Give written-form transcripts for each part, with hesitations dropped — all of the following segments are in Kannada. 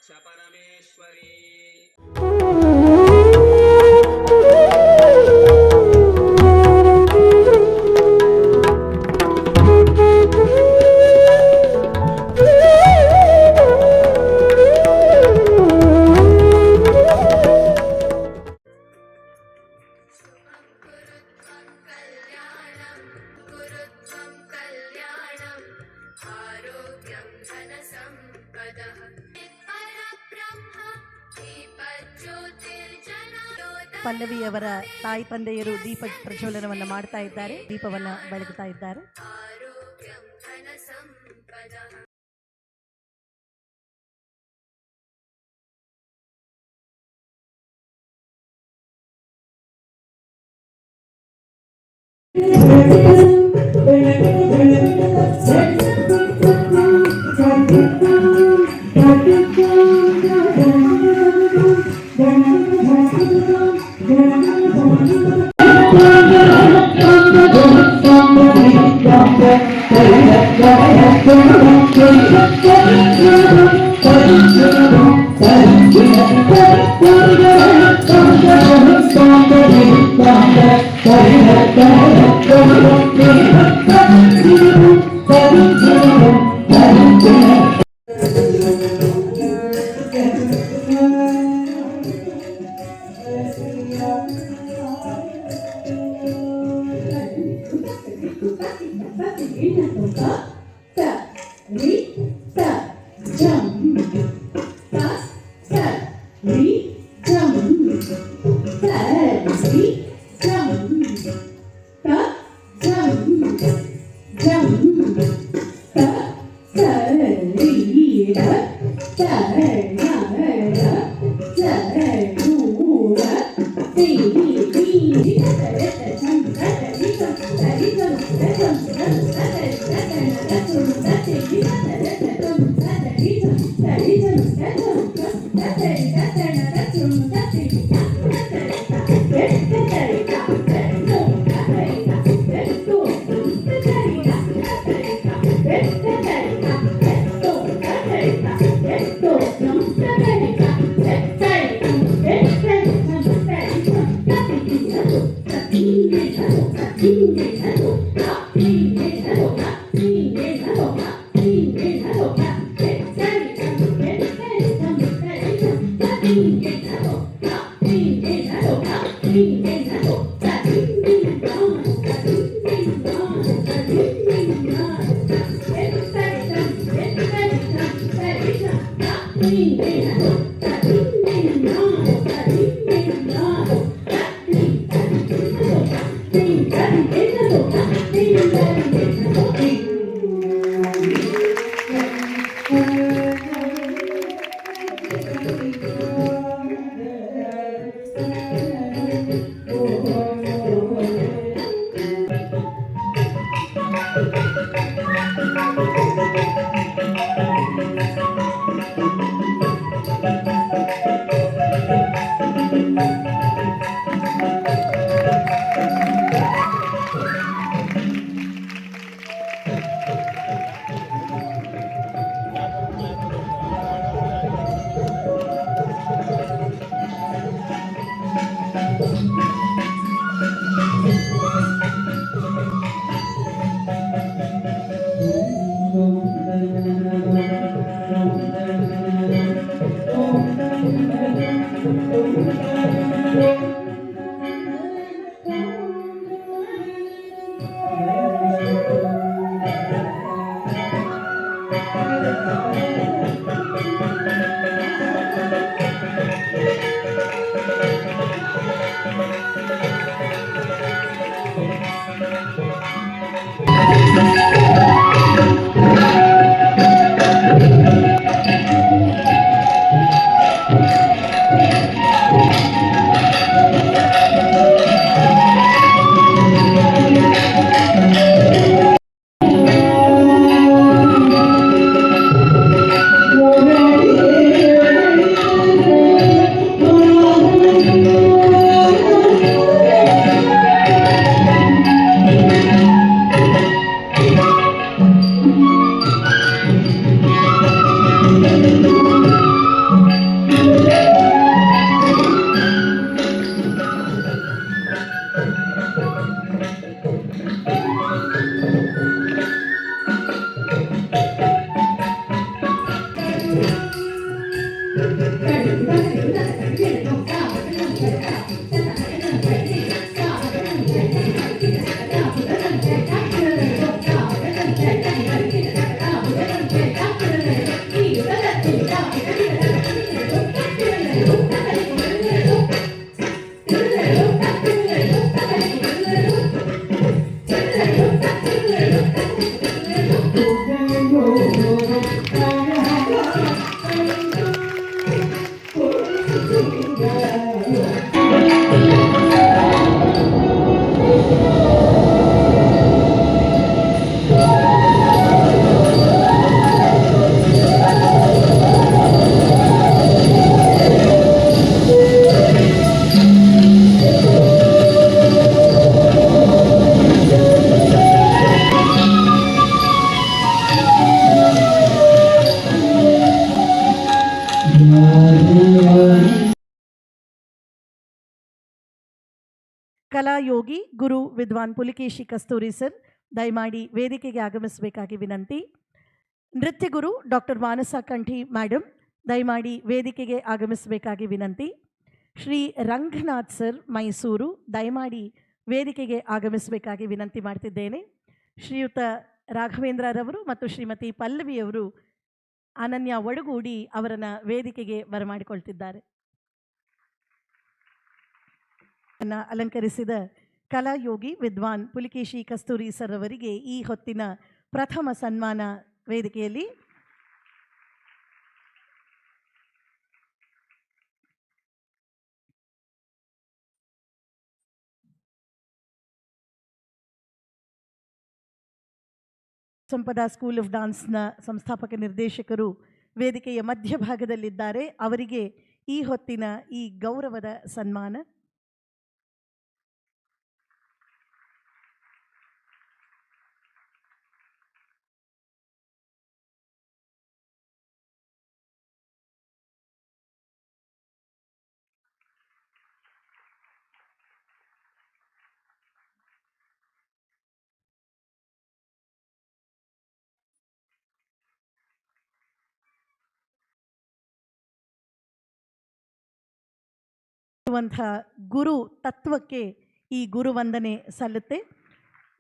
रक्ष परमेश्वरी। ಪಲ್ಲವಿಯವರ ತಾಯಿ ತಂದೆಯರು ದೀಪ ಪ್ರಜ್ವಲನವನ್ನು ಮಾಡ್ತಾ ಇದ್ದಾರೆ, ದೀಪವನ್ನು ಬೆಳಗುತ್ತಾ ಇದ್ದಾರೆ. ಕಲಾಯೋಗಿ ಗುರು ವಿದ್ವಾನ್ ಪುಲಿಕೇಶಿ ಕಸ್ತೂರಿ ಸರ್ ದಯಮಾಡಿ ವೇದಿಕೆಗೆ ಆಗಮಿಸಬೇಕಾಗಿ ವಿನಂತಿ. ನೃತ್ಯ ಗುರು ಡಾಕ್ಟರ್ ಮಾನಸ ಕಂಠಿ ಮೇಡಮ್ ದಯಮಾಡಿ ವೇದಿಕೆಗೆ ಆಗಮಿಸಬೇಕಾಗಿ ವಿನಂತಿ. ಶ್ರೀ ರಂಗನಾಥ್ ಸರ್ ಮೈಸೂರು ದಯಮಾಡಿ ವೇದಿಕೆಗೆ ಆಗಮಿಸಬೇಕಾಗಿ ವಿನಂತಿ ಮಾಡ್ತಿದ್ದೇನೆ. ಶ್ರೀಯುತ ರಾಘವೇಂದ್ರರವರು ಮತ್ತು ಶ್ರೀಮತಿ ಪಲ್ಲವಿಯವರು ಅನನ್ಯ ಒಡಗೂಡಿ ಅವರನ್ನು ವೇದಿಕೆಗೆ ಬರಮಾಡಿಕೊಳ್ತಿದ್ದಾರೆ. ಅಲಂಕರಿಸಿದ ಕಲಾಯೋಗಿ ವಿದ್ವಾನ್ ಪುಲಿಕೇಶಿ ಕಸ್ತೂರಿ ಸರ್ ಅವರಿಗೆ ಈ ಹೊತ್ತಿನ ಪ್ರಥಮ ಸನ್ಮಾನ ವೇದಿಕೆಯಲ್ಲಿ. ಸಂಪದ ಸ್ಕೂಲ್ ಆಫ್ ಡಾನ್ಸ್ನ ಸಂಸ್ಥಾಪಕ ನಿರ್ದೇಶಕರು ವೇದಿಕೆಯ ಮಧ್ಯಭಾಗದಲ್ಲಿದ್ದಾರೆ. ಅವರಿಗೆ ಈ ಹೊತ್ತಿನ ಈ ಗೌರವದ ಸನ್ಮಾನ. ಗುರು ತತ್ವಕ್ಕೆ ಈ ಗುರುವಂದನೆ ಸಲ್ಲುತ್ತೆ.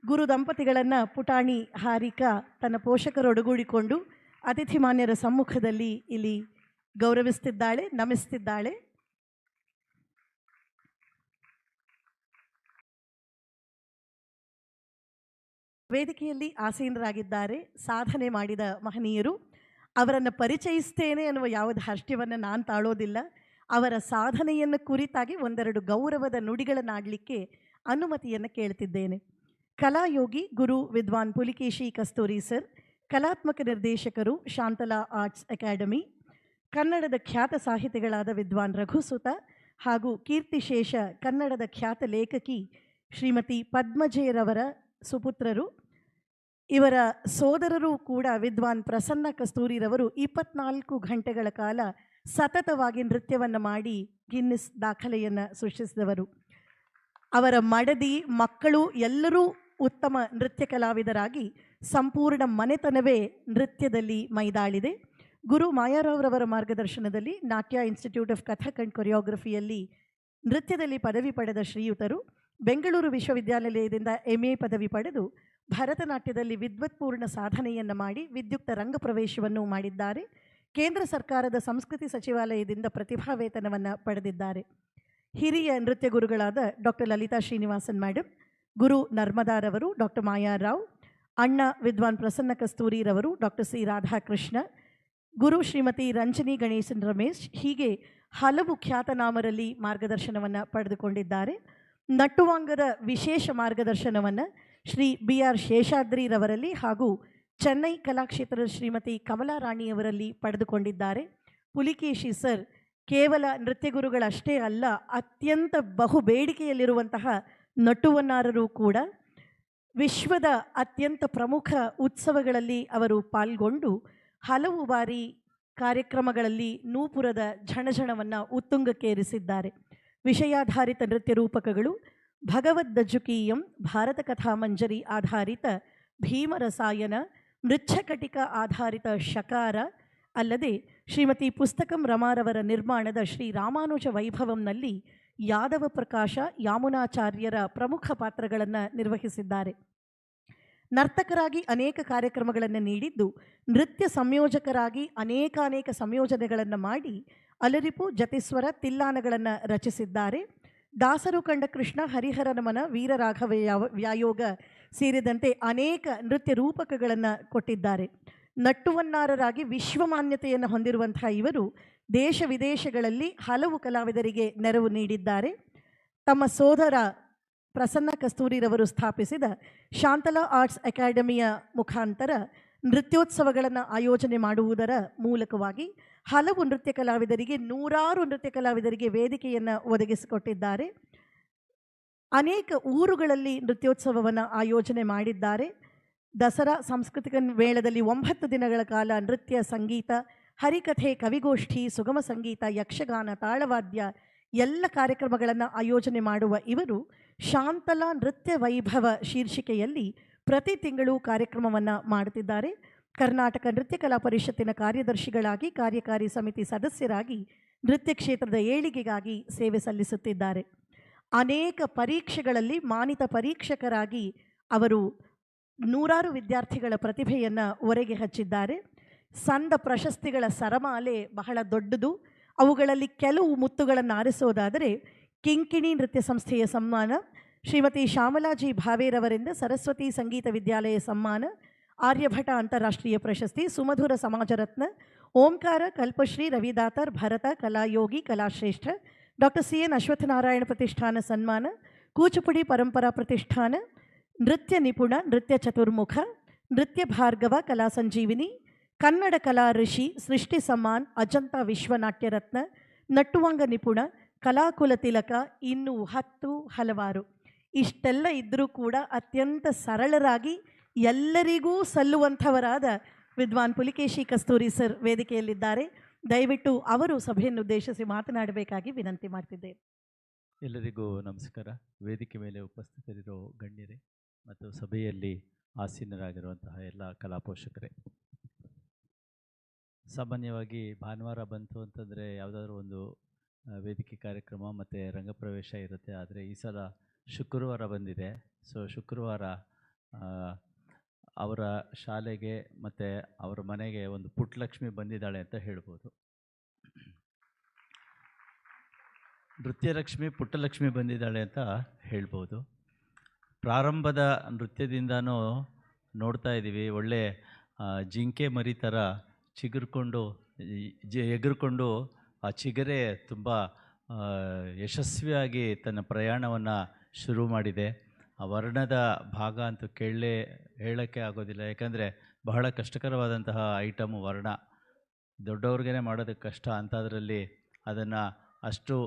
ಗುರು ದಂಪತಿಗಳನ್ನು ಪುಟಾಣಿ ಹಾರಿಕಾ ತನ್ನ ಪೋಷಕರೊಡಗೂಡಿಕೊಂಡು ಅತಿಥಿ ಮಾನ್ಯರ ಸಮ್ಮುಖದಲ್ಲಿ ಇಲ್ಲಿ ಗೌರವಿಸ್ತಿದ್ದಾಳೆ, ನಮಿಸ್ತಿದ್ದಾಳೆ. ವೇದಿಕೆಯಲ್ಲಿ ಆಸೀನರಾಗಿದ್ದಾರೆ ಸಾಧನೆ ಮಾಡಿದ ಮಹನೀಯರು. ಅವರನ್ನು ಪರಿಚಯಿಸ್ತೇನೆ ಅನ್ನುವ ಯಾವುದೇ ಹರ್ಷ್ಯವನ್ನು ನಾನು ತಾಳೋದಿಲ್ಲ. ಅವರ ಸಾಧನೆಯನ್ನು ಕುರಿತಾಗಿ ಒಂದೆರಡು ಗೌರವದ ನುಡಿಗಳನ್ನಾಡಲಿಕ್ಕೆ ಅನುಮತಿಯನ್ನು ಕೇಳ್ತಿದ್ದೇನೆ. ಕಲಾಯೋಗಿ ಗುರು ವಿದ್ವಾನ್ ಪುಲಿಕೇಶಿ ಕಸ್ತೂರಿ ಸರ್, ಕಲಾತ್ಮಕ ನಿರ್ದೇಶಕರು ಶಾಂತಲಾ ಆರ್ಟ್ಸ್ ಅಕಾಡೆಮಿ, ಕನ್ನಡದ ಖ್ಯಾತ ಸಾಹಿತಿಗಳಾದ ವಿದ್ವಾನ್ ರಘುಸುತ ಹಾಗೂ ಕೀರ್ತಿಶೇಷ ಕನ್ನಡದ ಖ್ಯಾತ ಲೇಖಕಿ ಶ್ರೀಮತಿ ಪದ್ಮಜೆಯರವರ ಸುಪುತ್ರರು. ಇವರ ಸೋದರರು ಕೂಡ ವಿದ್ವಾನ್ ಪ್ರಸನ್ನ ಕಸ್ತೂರಿರವರು 24 ಗಂಟೆಗಳ ಕಾಲ ಸತತವಾಗಿ ನೃತ್ಯವನ್ನು ಮಾಡಿ ಗಿನ್ನಿಸ್ ದಾಖಲೆಯನ್ನು ಸೃಷ್ಟಿಸಿದವರು. ಅವರ ಮಡದಿ ಮಕ್ಕಳು ಎಲ್ಲರೂ ಉತ್ತಮ ನೃತ್ಯ ಕಲಾವಿದರಾಗಿ ಸಂಪೂರ್ಣ ಮನೆತನವೇ ನೃತ್ಯದಲ್ಲಿ ಮೈದಾಳಿದೆ. ಗುರು ಮಾಯಾರಾವ್ರವರ ಮಾರ್ಗದರ್ಶನದಲ್ಲಿ ನಾಟ್ಯ ಇನ್ಸ್ಟಿಟ್ಯೂಟ್ ಆಫ್ ಕಥಕ್ ಆ್ಯಂಡ್ ಕೊರಿಯೋಗ್ರಫಿಯಲ್ಲಿ ನೃತ್ಯದಲ್ಲಿ ಪದವಿ ಪಡೆದ ಶ್ರೀಯುತರು ಬೆಂಗಳೂರು ವಿಶ್ವವಿದ್ಯಾನಿಲಯದಿಂದ MA ಪದವಿ ಪಡೆದು ಭರತನಾಟ್ಯದಲ್ಲಿ ವಿದ್ವತ್ಪೂರ್ಣ ಸಾಧನೆಯನ್ನು ಮಾಡಿ ವಿದ್ಯುಕ್ತ ರಂಗ ಪ್ರವೇಶವನ್ನು ಮಾಡಿದ್ದಾರೆ. ಕೇಂದ್ರ ಸರ್ಕಾರದ ಸಂಸ್ಕೃತಿ ಸಚಿವಾಲಯದಿಂದ ಪ್ರತಿಭಾ ವೇತನವನ್ನು ಪಡೆದಿದ್ದಾರೆ. ಹಿರಿಯ ನೃತ್ಯ ಗುರುಗಳಾದ ಡಾಕ್ಟರ್ ಲಲಿತಾ ಶ್ರೀನಿವಾಸನ್ ಮೇಡಮ್, ಗುರು ನರ್ಮದಾರವರು ಡಾಕ್ಟರ್ ಮಾಯಾರಾವ್, ಅಣ್ಣ ವಿದ್ವಾನ್ ಪ್ರಸನ್ನ ಕಸ್ತೂರಿರವರು ಡಾಕ್ಟರ್ C ರಾಧಾಕೃಷ್ಣ, ಗುರು ಶ್ರೀಮತಿ ರಂಜನಿ ಗಣೇಶನ್ ರಮೇಶ್, ಹೀಗೆ ಹಲವು ಖ್ಯಾತನಾಮರಲ್ಲಿ ಮಾರ್ಗದರ್ಶನವನ್ನು ಪಡೆದುಕೊಂಡಿದ್ದಾರೆ. ನಟುವಾಂಗದ ವಿಶೇಷ ಮಾರ್ಗದರ್ಶನವನ್ನು ಶ್ರೀ BR ಶೇಷಾದ್ರಿರವರಲ್ಲಿ ಹಾಗೂ ಚೆನ್ನೈ ಕಲಾಕ್ಷೇತ್ರದ ಶ್ರೀಮತಿ ಕಮಲಾ ರಾಣಿಯವರಲ್ಲಿ ಪಡೆದುಕೊಂಡಿದ್ದಾರೆ. ಪುಲಿಕೇಶಿ ಸರ್ ಕೇವಲ ನೃತ್ಯ ಗುರುಗಳಷ್ಟೇ ಅಲ್ಲ, ಅತ್ಯಂತ ಬಹು ಬೇಡಿಕೆಯಲ್ಲಿರುವಂತಹ ನಟುವನ್ನಾರರು ಕೂಡ. ವಿಶ್ವದ ಅತ್ಯಂತ ಪ್ರಮುಖ ಉತ್ಸವಗಳಲ್ಲಿ ಅವರು ಪಾಲ್ಗೊಂಡು ಹಲವು ಬಾರಿ ಕಾರ್ಯಕ್ರಮಗಳಲ್ಲಿ ನೂಪುರದ ಝಣಝಣವನ್ನು ಉತ್ತುಂಗಕ್ಕೇರಿಸಿದ್ದಾರೆ. ವಿಷಯಾಧಾರಿತ ನೃತ್ಯ ರೂಪಕಗಳು ಭಗವದ್ದಜುಕೀಯಂ, ಭಾರತ ಕಥಾಮಂಜರಿ ಆಧಾರಿತ ಭೀಮರಸಾಯನ, ಮೃಚ್ಛಕಟಿಕ ಆಧಾರಿತ ಶಕಾರ ಅಲ್ಲದೆ ಶ್ರೀಮತಿ ಪುಸ್ತಕಂ ರಮಾರವರ ನಿರ್ಮಾಣದ ಶ್ರೀ ರಾಮಾನುಜ ವೈಭವಂನಲ್ಲಿ ಯಾದವ ಪ್ರಕಾಶ ಯಾಮುನಾಚಾರ್ಯರ ಪ್ರಮುಖ ಪಾತ್ರಗಳನ್ನು ನಿರ್ವಹಿಸಿದ್ದಾರೆ. ನರ್ತಕರಾಗಿ ಅನೇಕ ಕಾರ್ಯಕ್ರಮಗಳನ್ನು ನೀಡಿದ್ದು, ನೃತ್ಯ ಸಂಯೋಜಕರಾಗಿ ಅನೇಕ ಸಂಯೋಜನೆಗಳನ್ನು ಮಾಡಿ ಅಲರಿಪು, ಜತಿಸ್ವರ, ತಿಲ್ಲಾನಗಳನ್ನು ರಚಿಸಿದ್ದಾರೆ. ದಾಸರು ಕಂಡ ಕೃಷ್ಣ, ಹರಿಹರ ನಮನ, ವೀರರಾಘವ ವ್ಯಾಯೋಗ ಸೇರಿದಂತೆ ಅನೇಕ ನೃತ್ಯ ರೂಪಕಗಳನ್ನು ಕೊಟ್ಟಿದ್ದಾರೆ. ನಟ್ಟುವನ್ನಾರರಾಗಿ ವಿಶ್ವಮಾನ್ಯತೆಯನ್ನು ಹೊಂದಿರುವಂತಹ ಇವರು ದೇಶ ವಿದೇಶಗಳಲ್ಲಿ ಹಲವು ಕಲಾವಿದರಿಗೆ ನೆರವು ನೀಡಿದ್ದಾರೆ. ತಮ್ಮ ಸೋದರ ಪ್ರಸನ್ನ ಕಸ್ತೂರಿರವರು ಸ್ಥಾಪಿಸಿದ ಶಾಂತಲಾ ಆರ್ಟ್ಸ್ ಅಕಾಡೆಮಿಯ ಮುಖಾಂತರ ನೃತ್ಯೋತ್ಸವಗಳನ್ನು ಆಯೋಜನೆ ಮಾಡುವುದರ ಮೂಲಕವಾಗಿ ಹಲವು ನೃತ್ಯ ಕಲಾವಿದರಿಗೆ, ನೂರಾರು ನೃತ್ಯ ಕಲಾವಿದರಿಗೆ ವೇದಿಕೆಯನ್ನು ಒದಗಿಸಿಕೊಟ್ಟಿದ್ದಾರೆ. ಅನೇಕ ಊರುಗಳಲ್ಲಿ ನೃತ್ಯೋತ್ಸವವನ್ನು ಆಯೋಜನೆ ಮಾಡಿದ್ದಾರೆ. ದಸರಾ ಸಾಂಸ್ಕೃತಿಕ ಮೇಳದಲ್ಲಿ 9 ದಿನಗಳ ಕಾಲ ನೃತ್ಯ, ಸಂಗೀತ, ಹರಿಕಥೆ, ಕವಿಗೋಷ್ಠಿ, ಸುಗಮ ಸಂಗೀತ, ಯಕ್ಷಗಾನ, ತಾಳವಾದ್ಯ ಎಲ್ಲ ಕಾರ್ಯಕ್ರಮಗಳನ್ನು ಆಯೋಜನೆ ಮಾಡುವ ಇವರು ಶಾಂತಲಾ ನೃತ್ಯ ವೈಭವ ಶೀರ್ಷಿಕೆಯಲ್ಲಿ ಪ್ರತಿ ತಿಂಗಳು ಕಾರ್ಯಕ್ರಮವನ್ನು ಮಾಡುತ್ತಿದ್ದಾರೆ. ಕರ್ನಾಟಕ ನೃತ್ಯ ಕಲಾ ಪರಿಷತ್ತಿನ ಕಾರ್ಯದರ್ಶಿಗಳಾಗಿ, ಕಾರ್ಯಕಾರಿ ಸಮಿತಿ ಸದಸ್ಯರಾಗಿ ನೃತ್ಯ ಕ್ಷೇತ್ರದ ಏಳಿಗೆಗಾಗಿ ಸೇವೆ ಸಲ್ಲಿಸುತ್ತಿದ್ದಾರೆ. ಅನೇಕ ಪರೀಕ್ಷೆಗಳಲ್ಲಿ ಮಾನಿತ ಪರೀಕ್ಷಕರಾಗಿ ಅವರು ನೂರಾರು ವಿದ್ಯಾರ್ಥಿಗಳ ಪ್ರತಿಭೆಯನ್ನು ಹೊರಗೆ ಹಚ್ಚಿದ್ದಾರೆ. ಸಂದ ಪ್ರಶಸ್ತಿಗಳ ಸರಮಾಲೆ ಬಹಳ ದೊಡ್ಡದು. ಅವುಗಳಲ್ಲಿ ಕೆಲವು ಮುತ್ತುಗಳನ್ನು ಆರಿಸೋದಾದರೆ ಕಿಂಕಿಣಿ ನೃತ್ಯ ಸಂಸ್ಥೆಯ ಸನ್ಮಾನ, ಶ್ರೀಮತಿ ಶ್ಯಾಮಲಾಜಿ ಭಾವೇರವರಿಂದ ಸರಸ್ವತಿ ಸಂಗೀತ ವಿದ್ಯಾಲಯ ಸನ್ಮಾನ, ಆರ್ಯಭಟ ಅಂತಾರಾಷ್ಟ್ರೀಯ ಪ್ರಶಸ್ತಿ, ಸುಮಧುರ ಸಮಾಜ ರತ್ನ, ಓಂಕಾರ, ಕಲ್ಪಶ್ರೀ, ರವಿದಾತರ್, ಭರತ, ಕಲಾಯೋಗಿ, ಕಲಾಶ್ರೇಷ್ಠ, ಡಾಕ್ಟರ್ ಸಿ ಎನ್ ಅಶ್ವತ್ಥನಾರಾಯಣ ಪ್ರತಿಷ್ಠಾನ ಸನ್ಮಾನ, ಕೂಚುಪುಡಿ ಪರಂಪರಾ ಪ್ರತಿಷ್ಠಾನ, ನೃತ್ಯ ನಿಪುಣ, ನೃತ್ಯ ಚತುರ್ಮುಖ, ನೃತ್ಯ ಭಾರ್ಗವ, ಕಲಾ ಸಂಜೀವಿನಿ, ಕನ್ನಡ ಕಲಾ ಋಷಿ, ಸೃಷ್ಟಿ ಸಮ್ಮಾನ್, ಅಜಂತ ವಿಶ್ವನಾಟ್ಯ ರತ್ನ, ನಟ್ಟುವಂಗ ನಿಪುಣ, ಕಲಾಕುಲ ತಿಲಕ, ಇನ್ನೂ 10 ಹಲವಾರು. ಇಷ್ಟೆಲ್ಲ ಇದ್ದರೂ ಕೂಡ ಅತ್ಯಂತ ಸರಳರಾಗಿ ಎಲ್ಲರಿಗೂ ಸಲ್ಲುವಂಥವರಾದ ವಿದ್ವಾನ್ ಪುಲಿಕೇಶಿ ಕಸ್ತೂರಿ ಸರ್ ವೇದಿಕೆಯಲ್ಲಿದ್ದಾರೆ. ದಯವಿಟ್ಟು ಅವರು ಸಭೆಯನ್ನು ಉದ್ದೇಶಿಸಿ ಮಾತನಾಡಬೇಕಾಗಿ ವಿನಂತಿ ಮಾಡ್ತಿದ್ದೇನೆ. ಎಲ್ಲರಿಗೂ ನಮಸ್ಕಾರ. ವೇದಿಕೆ ಮೇಲೆ ಉಪಸ್ಥಿತರಿರೋ ಗಣ್ಯರೇ ಮತ್ತು ಸಭೆಯಲ್ಲಿ ಆಸೀನರಾಗಿರುವಂತಹ ಎಲ್ಲ ಕಲಾ ಪೋಷಕರೇ, ಸಾಮಾನ್ಯವಾಗಿ ಭಾನುವಾರ ಬಂತು ಅಂತಂದರೆ ಯಾವುದಾದ್ರೂ ಒಂದು ವೇದಿಕೆ ಕಾರ್ಯಕ್ರಮ ಮತ್ತು ರಂಗಪ್ರವೇಶ ಇರುತ್ತೆ. ಆದರೆ ಈ ಸಲ ಶುಕ್ರವಾರ ಬಂದಿದೆ. ಸೊ ಶುಕ್ರವಾರ ಅವರ ಶಾಲೆಗೆ ಮತ್ತು ಅವರ ಮನೆಗೆ ಒಂದು ಪುಟ್ಟಲಕ್ಷ್ಮಿ ಬಂದಿದ್ದಾಳೆ ಅಂತ ಹೇಳ್ಬೋದು. ನೃತ್ಯಲಕ್ಷ್ಮಿ ಪುಟ್ಟಲಕ್ಷ್ಮಿ ಬಂದಿದ್ದಾಳೆ ಅಂತ ಹೇಳ್ಬೋದು. ಪ್ರಾರಂಭದ ನೃತ್ಯದಿಂದನೂ ನೋಡ್ತಾ ಇದ್ದೀವಿ, ಒಳ್ಳೆ ಜಿಂಕೆ ಮರಿ ಥರ ಚಿಗುರ್ಕೊಂಡು ಎಗರ್ಕೊಂಡು ಆ ಚಿಗರೆ ತುಂಬ ಯಶಸ್ವಿಯಾಗಿ ತನ್ನ ಪ್ರಯಾಣವನ್ನು ಶುರು ಮಾಡಿದೆ. ಆ ವರ್ಣದ ಭಾಗ ಅಂತೂ ಹೇಳೋಕ್ಕೆ ಆಗೋದಿಲ್ಲ. ಯಾಕಂದರೆ ಬಹಳ ಕಷ್ಟಕರವಾದಂತಹ ಐಟಮು ವರ್ಣ, ದೊಡ್ಡವ್ರಿಗೇ ಮಾಡೋದಕ್ಕೆ ಕಷ್ಟ. ಅಂಥದ್ರಲ್ಲಿ ಅದನ್ನು ಅಷ್ಟು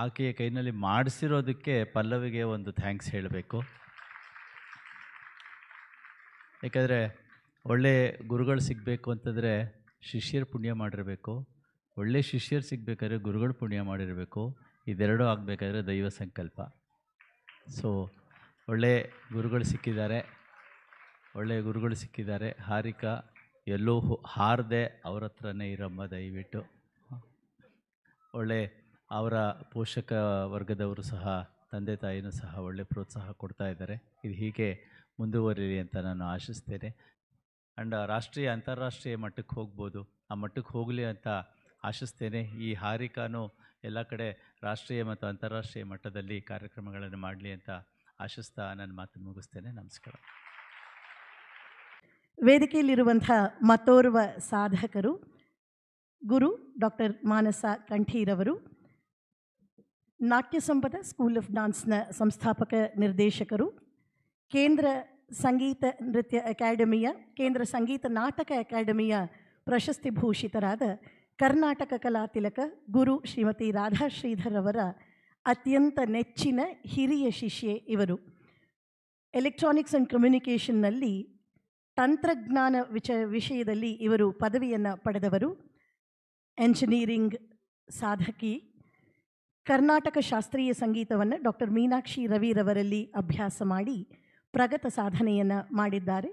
ಆಕೆಯ ಕೈನಲ್ಲಿ ಮಾಡಿಸಿರೋದಕ್ಕೆ ಪಲ್ಲವಿಗೆ ಒಂದು ಥ್ಯಾಂಕ್ಸ್ ಹೇಳಬೇಕು. ಯಾಕಂದರೆ ಒಳ್ಳೆ ಗುರುಗಳು ಸಿಗಬೇಕು ಅಂತಂದರೆ ಶಿಷ್ಯರು ಪುಣ್ಯ ಮಾಡಿರಬೇಕು. ಒಳ್ಳೆ ಶಿಷ್ಯರು ಸಿಗಬೇಕಾದ್ರೆ ಗುರುಗಳು ಪುಣ್ಯ ಮಾಡಿರಬೇಕು. ಇದೆರಡೂ ಆಗಬೇಕಾದ್ರೆ ದೈವ ಸಂಕಲ್ಪ. ಸೊ ಒಳ್ಳೆ ಗುರುಗಳು ಸಿಕ್ಕಿದ್ದಾರೆ. ಹಾರಿಕಾ ಎಲ್ಲೂ ಹಾರದೆ ಅವ್ರ ಹತ್ರನೇ ಇರಮ್ಮ ದಯವಿಟ್ಟು. ಒಳ್ಳೆ ಅವರ ಪೋಷಕ ವರ್ಗದವರು ಸಹ, ತಂದೆ ತಾಯಿನೂ ಸಹ ಒಳ್ಳೆ ಪ್ರೋತ್ಸಾಹ ಕೊಡ್ತಾ ಇದ್ದಾರೆ. ಇದು ಹೀಗೆ ಮುಂದುವರಿಲಿ ಅಂತ ನಾನು ಆಶಿಸ್ತೇನೆ. ಆ್ಯಂಡ್ ರಾಷ್ಟ್ರೀಯ ಅಂತಾರಾಷ್ಟ್ರೀಯ ಮಟ್ಟಕ್ಕೆ ಹೋಗ್ಬೋದು, ಆ ಮಟ್ಟಕ್ಕೆ ಹೋಗಲಿ ಅಂತ ಆಶಿಸ್ತೇನೆ. ಈ ಹಾರಿಕಾನು ಎಲ್ಲ ಕಡೆ ರಾಷ್ಟ್ರೀಯ ಮತ್ತು ಅಂತಾರಾಷ್ಟ್ರೀಯ ಮಟ್ಟದಲ್ಲಿ ಕಾರ್ಯಕ್ರಮಗಳನ್ನು ಮಾಡಲಿ ಅಂತ ಆಶಿಸ್ತಾ ನನ್ನ ಮಾತನ್ನು ಮುಗಿಸ್ತೇನೆ. ನಮಸ್ಕಾರ. ವೇದಿಕೆಯಲ್ಲಿರುವಂಥ ಮತ್ತೋರ್ವ ಸಾಧಕರು ಗುರು ಡಾಕ್ಟರ್ ಮಾನಸ ಕಂಠೀರವರು, ನಾಟ್ಯ ಸಂಪದ ಸ್ಕೂಲ್ ಆಫ್ ಡಾನ್ಸ್ನ ಸಂಸ್ಥಾಪಕ ನಿರ್ದೇಶಕರು, ಕೇಂದ್ರ ಸಂಗೀತ ನೃತ್ಯ ಅಕಾಡೆಮಿಯ, ಕೇಂದ್ರ ಸಂಗೀತ ನಾಟಕ ಅಕಾಡೆಮಿಯ ಪ್ರಶಸ್ತಿ ಭೂಷಿತರಾದ ಕರ್ನಾಟಕ ಕಲಾ ತಿಲಕ ಗುರು ಶ್ರೀಮತಿ ರಾಧಾ ಶ್ರೀಧರ್ ಅವರ ಅತ್ಯಂತ ನೆಚ್ಚಿನ ಹಿರಿಯ ಶಿಷ್ಯೆ ಇವರು. ಎಲೆಕ್ಟ್ರಾನಿಕ್ಸ್ ಆ್ಯಂಡ್ ಕಮ್ಯುನಿಕೇಷನ್ನಲ್ಲಿ ತಂತ್ರಜ್ಞಾನ ವಿಷಯದಲ್ಲಿ ಇವರು ಪದವಿಯನ್ನು ಪಡೆದವರು. ಎಂಜಿನಿಯರಿಂಗ್ ಸಾಧಕಿ. ಕರ್ನಾಟಕ ಶಾಸ್ತ್ರೀಯ ಸಂಗೀತವನ್ನು ಡಾಕ್ಟರ್ ಮೀನಾಕ್ಷಿ ರವಿರವರಲ್ಲಿ ಅಭ್ಯಾಸ ಮಾಡಿ ಪ್ರಗತ ಸಾಧನೆಯನ್ನು ಮಾಡಿದ್ದಾರೆ.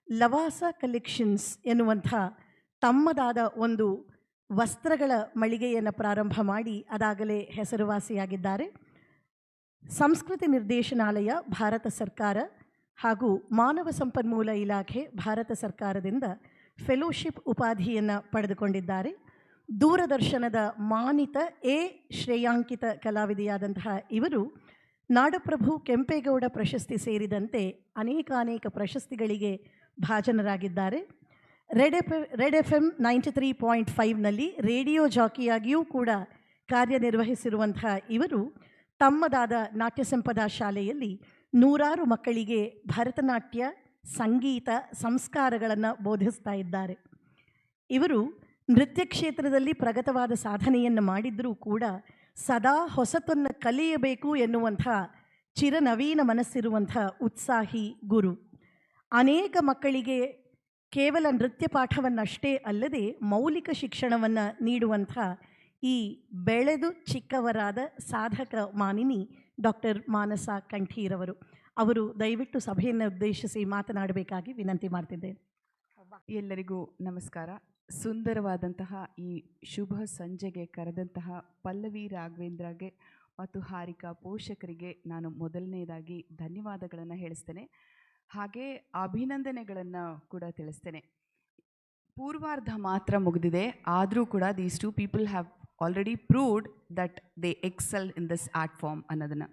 ಲವಾಸ ಕಲೆಕ್ಷನ್ಸ್ ಎನ್ನುವಂಥ ತಮ್ಮದಾದ ಒಂದು ವಸ್ತ್ರಗಳ ಮಳಿಗೆಯನ್ನು ಪ್ರಾರಂಭ ಮಾಡಿ ಅದಾಗಲೇ ಹೆಸರುವಾಸಿಯಾಗಿದ್ದಾರೆ. ಸಂಸ್ಕೃತಿ ನಿರ್ದೇಶನಾಲಯ ಭಾರತ ಸರ್ಕಾರ ಹಾಗೂ ಮಾನವ ಸಂಪನ್ಮೂಲ ಇಲಾಖೆ ಭಾರತ ಸರ್ಕಾರದಿಂದ ಫೆಲೋಶಿಪ್ ಉಪಾಧಿಯನ್ನು ಪಡೆದುಕೊಂಡಿದ್ದಾರೆ. ದೂರದರ್ಶನದ ಮಾನಿತ ಶ್ರೇಯಾಂಕಿತ ಕಲಾವಿದೆಯಾದಂತಹ ಇವರು ನಾಡಪ್ರಭು ಕೆಂಪೇಗೌಡ ಪ್ರಶಸ್ತಿ ಸೇರಿದಂತೆ ಅನೇಕ ಪ್ರಶಸ್ತಿಗಳಿಗೆ ಭಾಜನರಾಗಿದ್ದಾರೆ. ರೆಡ್ ಎಫ್ ಎಮ್ 93.5ನಲ್ಲಿ ರೇಡಿಯೋ ಜಾಕಿಯಾಗಿಯೂ ಕೂಡ ಕಾರ್ಯನಿರ್ವಹಿಸಿರುವಂತಹ ಇವರು ತಮ್ಮದಾದ ನಾಟ್ಯ ಸಂಪದಾ ಶಾಲೆಯಲ್ಲಿ ನೂರಾರು ಮಕ್ಕಳಿಗೆ ಭರತನಾಟ್ಯ, ಸಂಗೀತ, ಸಂಸ್ಕಾರಗಳನ್ನು ಬೋಧಿಸ್ತಾ ಇದ್ದಾರೆ. ಇವರು ನೃತ್ಯ ಕ್ಷೇತ್ರದಲ್ಲಿ ಪ್ರಗತವಾದ ಸಾಧನೆಯನ್ನು ಮಾಡಿದರೂ ಕೂಡ ಸದಾ ಹೊಸತನ್ನು ಕಲಿಯಬೇಕು ಎನ್ನುವಂಥ ಚಿರನವೀನ ಮನಸ್ಸಿರುವಂಥ ಉತ್ಸಾಹಿ ಗುರು. ಅನೇಕ ಮಕ್ಕಳಿಗೆ ಕೇವಲ ನೃತ್ಯ ಪಾಠವನ್ನಷ್ಟೇ ಅಲ್ಲದೆ ಮೌಲಿಕ ಶಿಕ್ಷಣವನ್ನು ನೀಡುವಂಥ ಈ ಬೆಳೆದು ಚಿಕ್ಕವರಾದ ಸಾಧಕ ಮಾನಿನಿ ಡಾಕ್ಟರ್ ಮಾನಸ ಕಂಠೀರವರು. ಅವರು ದಯವಿಟ್ಟು ಸಭೆಯನ್ನು ಉದ್ದೇಶಿಸಿ ಮಾತನಾಡಬೇಕಾಗಿ ವಿನಂತಿ ಮಾಡ್ತಿದ್ದೇನೆ. ಎಲ್ಲರಿಗೂ ನಮಸ್ಕಾರ. ಸುಂದರವಾದಂತಹ ಈ ಶುಭ ಸಂಜೆಗೆ ಕರೆದಂತಹ ಪಲ್ಲವಿ ರಾಘವೇಂದ್ರಗೆ ಮತ್ತು ಹಾರಿಕಾ ಪೋಷಕರಿಗೆ ನಾನು ಮೊದಲನೇದಾಗಿ ಧನ್ಯವಾದಗಳನ್ನು ಹೇಳಿಸ್ತೇನೆ, ಹಾಗೆ ಅಭಿನಂದನೆಗಳನ್ನು ಕೂಡ ತಿಳಿಸ್ತೇನೆ. ಪೂರ್ವಾರ್ಧ ಮಾತ್ರ ಮುಗಿದಿದೆ, ಆದರೂ ಕೂಡ these two people have already proved that they excel in this art form ಅನ್ನೋದನ್ನು.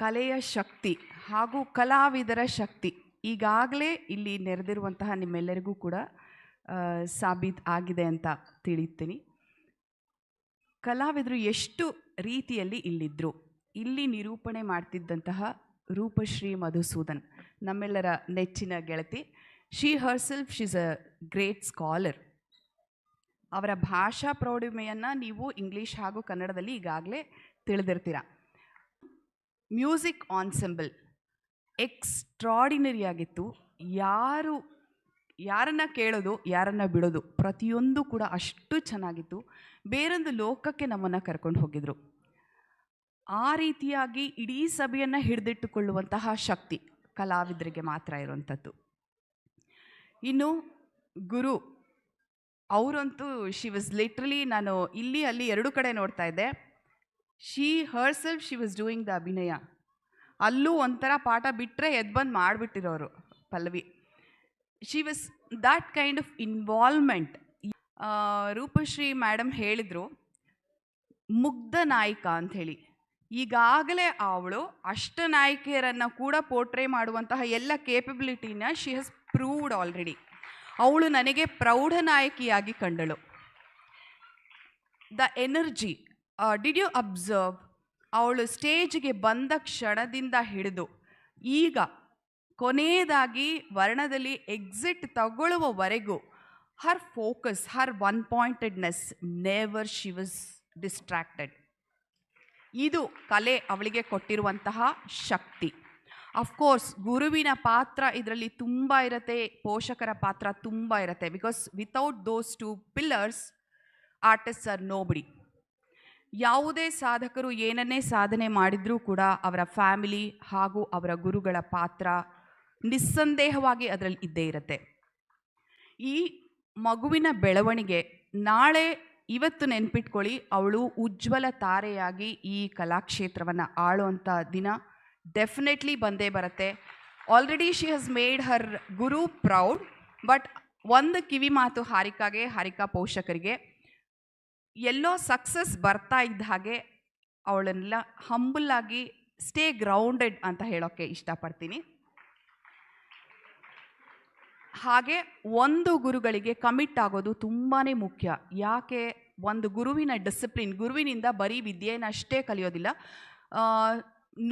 ಕಲೆಯ ಶಕ್ತಿ ಹಾಗೂ ಕಲಾವಿದರ ಶಕ್ತಿ ಈಗಾಗಲೇ ಇಲ್ಲಿ ನೆರೆದಿರುವಂತಹ ನಿಮ್ಮೆಲ್ಲರಿಗೂ ಕೂಡ ಸಾಬೀತು ಆಗಿದೆ ಅಂತ ತಿಳಿತೀನಿ. ಕಲಾವಿದರು ಎಷ್ಟು ರೀತಿಯಲ್ಲಿ ಇಲ್ಲಿದ್ದರು. ಇಲ್ಲಿ ನಿರೂಪಣೆ ಮಾಡ್ತಿದ್ದಂತಹ ರೂಪಶ್ರೀ ಮಧುಸೂದನ್ ನಮ್ಮೆಲ್ಲರ ನೆಚ್ಚಿನ ಗೆಳತಿ. She herself she's a great scholar. ಅವರ ಭಾಷಾ ಪ್ರೌಢಿಮೆಯನ್ನು ನೀವು ಇಂಗ್ಲೀಷ್ ಹಾಗೂ ಕನ್ನಡದಲ್ಲಿ ಈಗಾಗಲೇ ತಿಳಿದಿರ್ತೀರ. ಮ್ಯೂಸಿಕ್ ಆನ್ಸೆಂಬಲ್ ಎಕ್ಸ್ಟ್ರಾಡಿನರಿ ಆಗಿತ್ತು. ಯಾರನ್ನ ಕೇಳೋದು ಯಾರನ್ನ ಬಿಡೋದು ಪ್ರತಿಯೊಂದು ಕೂಡ ಅಷ್ಟು ಚೆನ್ನಾಗಿತ್ತು. ಬೇರೊಂದು ಲೋಕಕ್ಕೆ ನಮ್ಮನ್ನು ಕರ್ಕೊಂಡು ಹೋಗಿದ್ರು. ಆ ರೀತಿಯಾಗಿ ಇಡೀ ಸಭೆಯನ್ನು ಹಿಡಿದಿಟ್ಟುಕೊಳ್ಳುವಂತಹ ಶಕ್ತಿ ಕಲಾವಿದರಿಗೆ ಮಾತ್ರ ಇರುವಂಥದ್ದು. ಇನ್ನು ಗುರು ಅವರಂತೂ ಶಿ ವಾಸ್ ಲಿಟ್ರಲಿ, ನಾನು ಇಲ್ಲಿ ಅಲ್ಲಿ ಎರಡು ಕಡೆ ನೋಡ್ತಾ ಇದ್ದೆ. She herself she was doing the ಅಭಿನಯ. ಅಲ್ಲೂ ಒಂಥರ ಪಾಠ ಬಿಟ್ಟರೆ ಎದ್ಬಂದು ಮಾಡಿಬಿಟ್ಟಿರೋರು ಪಲ್ಲವಿ. She was that kind of involvement. Roopashree madam ಹೇಳಿದರು ಮುಗ್ಧ ನಾಯಿಕ ಅಂಥೇಳಿ. ಈಗಾಗಲೇ ಅವಳು ಅಷ್ಟನಾಯಕಿಯರನ್ನು ಕೂಡ ಪೋರ್ಟ್ರೇ ಮಾಡುವಂತಹ ಎಲ್ಲ ಕೇಪಬಿಲಿಟಿನ ಶಿ ಹ್ಯಾಸ್ ಪ್ರೂವ್ಡ್ ಆಲ್ರೆಡಿ. ಅವಳು ನನಗೆ ಪ್ರೌಢ ನಾಯಕಿಯಾಗಿ ಕಂಡಳು. The energy, did you observe? ಅವಳು ಸ್ಟೇಜ್ಗೆ ಬಂದ ಕ್ಷಣದಿಂದ ಹಿಡಿದು ಈಗ ಕೊನೆಯದಾಗಿ ವರ್ಣದಲ್ಲಿ ಎಕ್ಸಿಟ್ ತಗೊಳ್ಳುವವರೆಗೂ her focus, her one pointedness, never she was distracted. ಇದು ಕಲೆ ಅವಳಿಗೆ ಕೊಟ್ಟಿರುವಂತಹ ಶಕ್ತಿ. ಅಫ್ಕೋರ್ಸ್ ಗುರುವಿನ ಪಾತ್ರ ಇದರಲ್ಲಿ ತುಂಬ ಇರುತ್ತೆ, ಪೋಷಕರ ಪಾತ್ರ ತುಂಬ ಇರುತ್ತೆ. Because without those two pillars artists are nobody. ಯಾವುದೇ ಸಾಧಕರು ಏನನ್ನೇ ಸಾಧನೆ ಮಾಡಿದರೂ ಕೂಡ ಅವರ ಫ್ಯಾಮಿಲಿ ಹಾಗೂ ಅವರ ಗುರುಗಳ ಪಾತ್ರ ನಿಸ್ಸಂದೇಹವಾಗಿ ಅದರಲ್ಲಿ ಇದ್ದೇ ಇರುತ್ತೆ. ಈ ಮಗುವಿನ ಬೆಳವಣಿಗೆ ಇವತ್ತು ನೆನ್ಪಿಟ್ಕೊಳ್ಳಿ, ಅವಳು ಉಜ್ವಲ ತಾರೆಯಾಗಿ ಈ ಕಲಾಕ್ಷೇತ್ರವನ್ನು ಆಳುವಂಥ ದಿನ ಡೆಫಿನೆಟ್ಲಿ ಬಂದೇ ಬರುತ್ತೆ. Already she has made her Guru proud. But ಒಂದು ಕಿವಿ ಮಾತು ಹಾರಿಕಾ ಪೋಷಕರಿಗೆ, ಎಲ್ಲೋ ಸಕ್ಸಸ್ ಬರ್ತಾ ಇದ್ದ ಹಾಗೆ ಅವಳನ್ನೆಲ್ಲ ಹಂಬಲಾಗಿ ಸ್ಟೇ ಗ್ರೌಂಡೆಡ್ ಅಂತ ಹೇಳೋಕ್ಕೆ ಇಷ್ಟಪಡ್ತೀನಿ. ಹಾಗೆ ಒಂದು ಗುರುಗಳಿಗೆ ಕಮಿಟ್ ಆಗೋದು ತುಂಬಾ ಮುಖ್ಯ. ಯಾಕೆ? ಒಂದು ಗುರುವಿನ ಡಿಸಿಪ್ಲಿನ್, ಗುರುವಿನಿಂದ ಬರೀ ವಿದ್ಯೆಯನ್ನಷ್ಟೇ ಕಲಿಯೋದಿಲ್ಲ,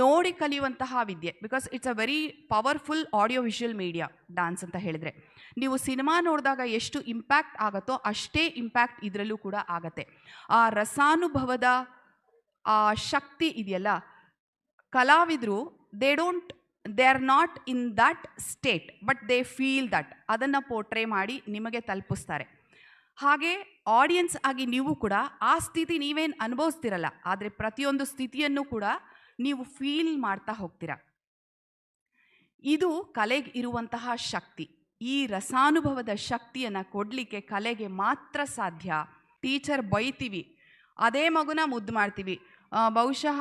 ನೋಡಿ ಕಲಿಯುವಂತಹ ವಿದ್ಯೆ. Because it's a very powerful audio visual media dance ಅಂತ ಹೇಳಿದರೆ. ನೀವು ಸಿನಿಮಾ ನೋಡಿದಾಗ ಎಷ್ಟು ಇಂಪ್ಯಾಕ್ಟ್ ಆಗುತ್ತೋ ಅಷ್ಟೇ ಇಂಪ್ಯಾಕ್ಟ್ ಇದರಲ್ಲೂ ಕೂಡ ಆಗತ್ತೆ. ಆ ರಸಾನುಭವದ ಆ ಶಕ್ತಿ ಇದೆಯಲ್ಲ, ಕಲಾವಿದರು they are not in that state, but they feel that. ಅದನ್ನು ಪೋರ್ಟ್ರೇ ಮಾಡಿ ನಿಮಗೆ ತಲುಪಿಸ್ತಾರೆ. ಹಾಗೆ ಆಡಿಯನ್ಸ್ ಆಗಿ ನೀವು ಕೂಡ ಆ ಸ್ಥಿತಿ ನೀವೇನು ಅನುಭವಿಸ್ತಿರಲ್ಲ, ಆದರೆ ಪ್ರತಿಯೊಂದು ಸ್ಥಿತಿಯನ್ನು ಕೂಡ ನೀವು ಫೀಲ್ ಮಾಡ್ತಾ ಹೋಗ್ತೀರಾ. ಇದು ಕಲೆಗೆ ಇರುವಂತಹ ಶಕ್ತಿ. ಈ ರಸಾನುಭವದ ಶಕ್ತಿಯನ್ನು ಕೊಡಲಿಕ್ಕೆ ಕಲೆಗೆ ಮಾತ್ರ ಸಾಧ್ಯ. ಟೀಚರ್ ಬೈತೀವಿ, ಅದೇ ಮಗುನ ಮುದ್ದು ಮಾಡ್ತೀವಿ. ಬಹುಶಃ